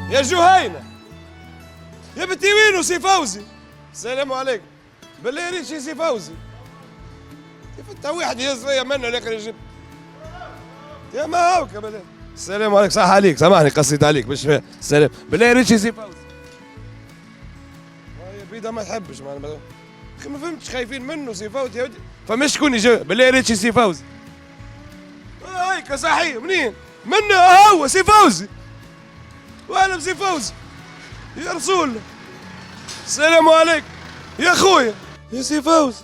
يا جهينة يا بنتي وينو سي فوزي؟ السلام عليكم. بالله ريت سي فوزي. كيف انت واحد يهز فيا منه لكن يجيب يا ما هاوك بالله. السلام عليكم. صح عليك، سامحني قصيت عليك باش السلام. بالله ريت سي فوزي. يا بيدا ما تحبش اخي ما فهمتش خايفين منه سي فوزي يا ودي. فماش شكون يجي بالله ريت سي فوزي. هيك صحيح منين؟ منه هو سي فوزي. واهلا بسي فوزي يا رسول الله. السلام عليكم يا خويا يا سي فوزي.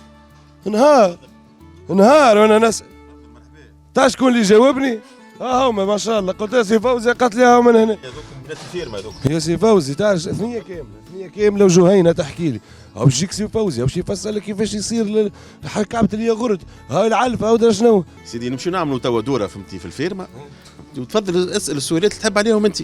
نهار وانا نسال تا شكون اللي جاوبني؟ هما ما شاء الله. قلت يا سي فوزي قالت لي من هنا. بنات الفيرما هذوك يا سي فوزي تعرف ثنيه كامله وجهينه تحكي لي. هاو يجيك سي فوزي باش يفسر لك كيفاش يصير كعبة الياغورت. هاي العلفه هاو شنو؟ سيدي نمشيو نعملوا توا دوره فهمتي في الفيرما وتفضل اسال السؤالات اللي تحب عليهم انت.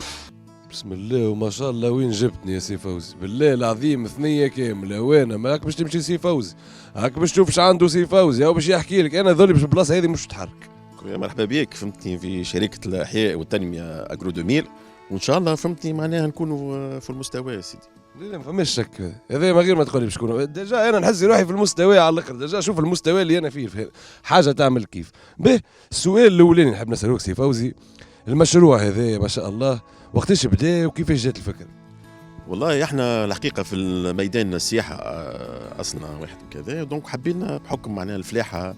بسم الله وما شاء الله. وين جبتني يا سي فوزي؟ بالله العظيم ثنيه كامله. وانا ماك باش تمشي سي فوزي هاك باش تشوف عندو سي فوزي او باش يحكي لك. انا ذولي باش البلاصه هذه مش تتحرك. خويا مرحبا بك فهمتني في شركه الاحياء والتنميه اجرو 2000 وان شاء الله فهمتني معناها نكونوا في المستوى يا سيدي. لا ما فماش شك. هذا ما غير ما تقولي بشكون. ديجا انا نحس روحي في المستوى على الاخر. ديجا شوف المستوى اللي انا فيه حاجه تعمل كيف. به السؤال الاولاني نحب نسالوك سي فوزي، المشروع هذا ما شاء الله وقتاش بدا وكيفاش جات الفكره؟ والله احنا الحقيقه في الميدان السياحه اصلنا واحد وكذا دونك حبينا بحكم معناها الفلاحه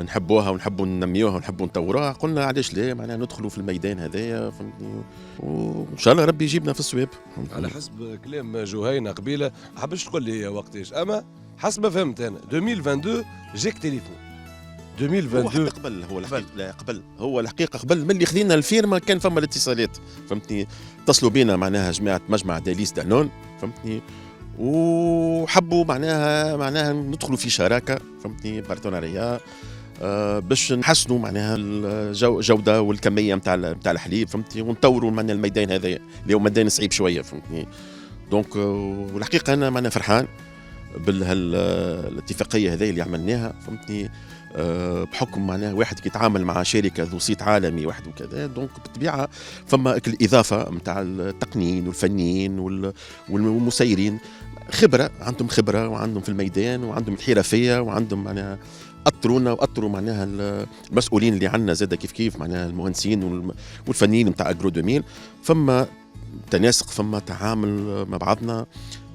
نحبوها ونحبوا ننميوها ونحبوا نطوروها. قلنا علاش لا معناها ندخلوا في الميدان هذايا فهمتني وان شاء الله ربي يجيبنا في الصواب. على حسب كلام جهينة قبيله ما حبش تقول لي وقتاش اما حسب ما فهمت انا 2022 جاك تليفون 2022 هو قبل. هو الحقيقه لا قبل. هو الحقيقه قبل ملي خذينا الفيرما كان فما الاتصالات فهمتني. اتصلوا بينا معناها جماعه مجمع داليس دانون فهمتني وحبوا معناها ندخلوا في شراكه فهمتني بارتناريا باش نحسنوا معناها الجوده والكميه نتاع الحليب فهمتني ونطوروا معناها الميدان هذا اللي هو ميدان صعيب شويه فهمتني. دونك والحقيقه انا معناها فرحان بالاتفاقيه هذه اللي عملناها فهمتني بحكم معناها واحد كيتعامل مع شركه ذو صيت عالمي واحد وكذا دونك بالطبيعه فما الاضافه نتاع التقنيين والفنيين والمسيرين عندهم خبره وعندهم في الميدان وعندهم الحرفيه وعندهم معناها اطروا معناها المسؤولين اللي عندنا زاد كيف معناها المهندسين والفنيين نتاع اجرو 2000 فما تناسق فما تعامل مع بعضنا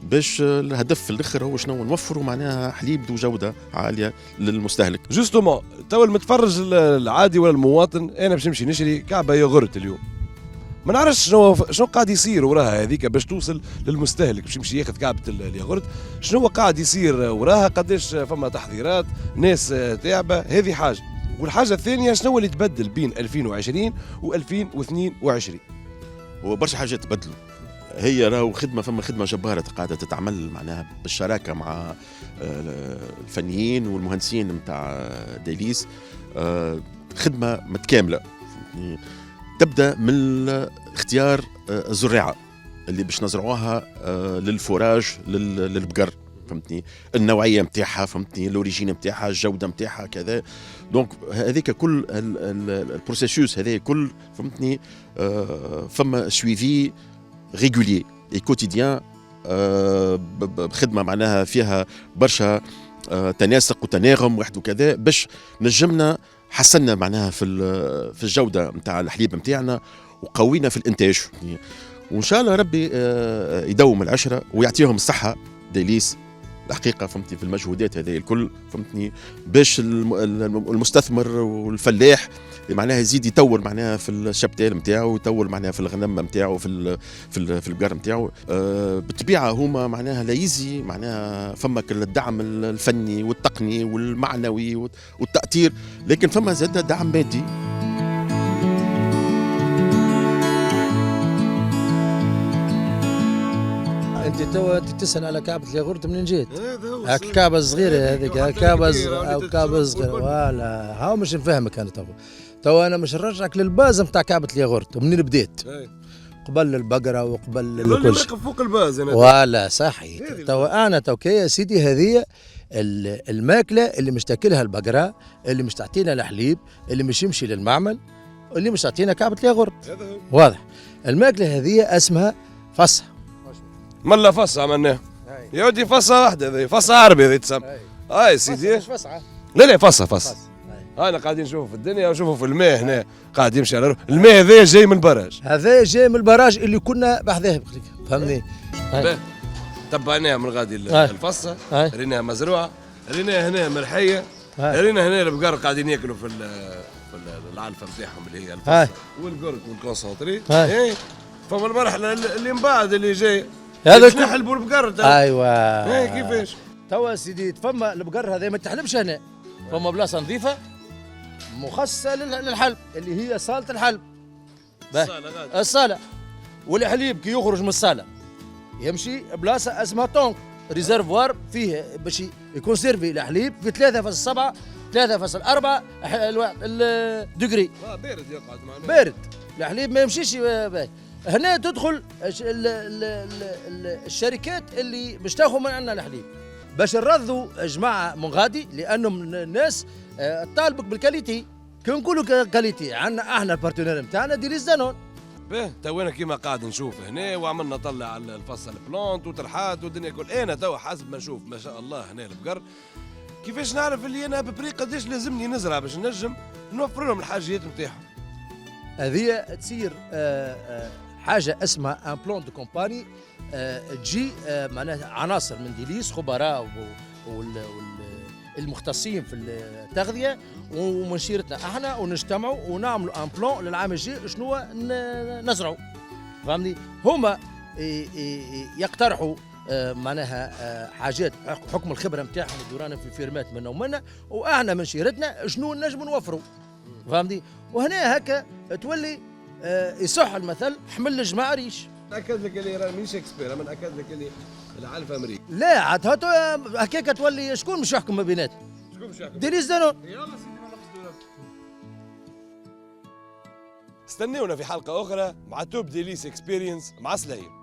باش الهدف في الاخر هو شنو نوفروا معناها حليب ذو جوده عاليه للمستهلك. جوستومون تو المتفرج العادي ولا المواطن انا باش نمشي نشري كعبه ياغورت اليوم ما نعرفش شنو قاعد يصير وراها هذيك باش توصل للمستهلك باش يمشي ياخذ كعبه الياغورت. شنو قاعد يصير وراها؟ قداش فما تحضيرات ناس تعبه؟ هذه حاجه. والحاجه الثانيه شنو اللي تبدل بين 2020 و2022؟ هو برشا حاجات تبدلوا. هي راهو فما خدمه جباره قاعده تتعمل معناها بالشراكه مع الفنيين والمهندسين نتاع داليس خدمه متكامله تبدا من اختيار الزراعه اللي باش نزرعوها للفوراج للبقر فهمتني النوعيه نتاعها فهمتني الاوريجين نتاعها الجوده نتاعها كذا. دونك هذيك كل البروسيسوس هذا كل فهمتني فما سويفي ريغولي اي كوتيديان بخدمه معناها فيها برشا تناسق وتناغم واحد وكذا باش نجمنا حسنا معناها في الجوده نتاع الحليب نتاعنا وقوينا في الانتاج وان شاء الله ربي يدوم العشره ويعطيهم الصحه داليس الحقيقه فهمتني في المجهودات هذه الكل فهمتني باش المستثمر والفلاح معناها يزيد يطور معناها في الشبتال نتاعو يطور معناها في الغنم نتاعو في البقر نتاعو بالطبيعه هما معناها لا يزي معناها فما الدعم الفني والتقني والمعنوي والتاثير لكن فما زاد دعم مادي. انت توا تسال على كعبه الياغورت منين جيت؟ هاك الكعبه الصغيره هذيك كعبه صغيره ولا هاو مش نفهمك انا توا انا مش نرجعك للباز نتاع كعبه الياغورت ومنين بديت؟ قبل البقره وقبل كل شيء فوق الباز انا ولا صحيح. توا انا توكي يا سيدي هذه الماكله اللي مش تاكلها البقره اللي مش تعطينا الحليب اللي مش يمشي للمعمل اللي مش تعطينا كعبه الياغورت واضح. الماكله هذه اسمها فصح ملا فصة عملناها هاي. يا ودي فصة واحدة ذي فصة عربي ذي تسمى هاي. هاي سيدي مش فصحى لا فصة فصة هاي. انا قاعدين نشوفوا في الدنيا ونشوفوا في الماء هنا قاعد يمشي على الماء هذا جاي من البراج هذا جاي من البراج اللي كنا بحذاه بقليك فهمني. باهي. تبعناها من غادي هاي. الفصة هاي. ريناها مزروعة ريناها هنا مرحية هاي. رينا هنا البقر قاعدين ياكلوا في العلفة نتاعهم اللي هي هاي. الفصة والقرد والكونسونتري هاي. ايه فما المرحلة اللي من بعد اللي جاي هذا باش نحلبوا البقر تو. ايوه ايه كيفاش توا سيدي فما البقر هذا ما تحلبش هنا فما بلاصه نظيفه مخصصه للحلب اللي هي صاله الحلب. الصالة غادي. الصاله والحليب كي يخرج من الصاله يمشي بلاصه اسمها طونك ريزرفوار فيه باش يكون سيرفي الحليب في 3.7 3.4 الدجري بارد يقعد معنا بارد الحليب ما يمشيش هنا تدخل الشركات اللي باش تاخذ من عندنا الحليب باش نرضوا جماعه من غادي لانهم الناس طالبك بالكاليتي كي نقولوا كاليتي عندنا احنا البارتنير نتاعنا ديريس دانون. باهي تونا كيما قاعد نشوف هنا وعملنا طلع على الفصل بلونت وترحات والدنيا كل انا توا حسب ما نشوف ما شاء الله هنا البقر كيفاش نعرف اللي انا ببري قداش لازمني نزرع باش نجم نوفر لهم الحاجيات نتاعهم. هذه تصير حاجه اسمها ان بلون دو كومباني تجي معناها عناصر من ديليس خبراء المختصين في التغذيه ومنشيرتنا احنا ونجتمعوا ونعملوا ان بلون للعام الجاي شنو نزرعوا فهمني. هما يقترحوا معناها حاجات حكم الخبره نتاعهم يدورانا في فيرمات منا ومنا واحنا من شيرتنا شنو نجم نوفروا فهمتي. وهنا هكا تولي يصح المثل حمل الجماعه ريش. ناكد لك اللي راه مش اكسبير انا ناكد لك اللي العلفه امريكا. لا عاد هكاك تولي شكون مش يحكم ما بيناتنا؟ شكون مش يحكم؟ ديريس دانون. يلا سيدي ما نقصدوا. استنونا في حلقه اخرى مع توب ديليس اكسبيرينس مع سليم.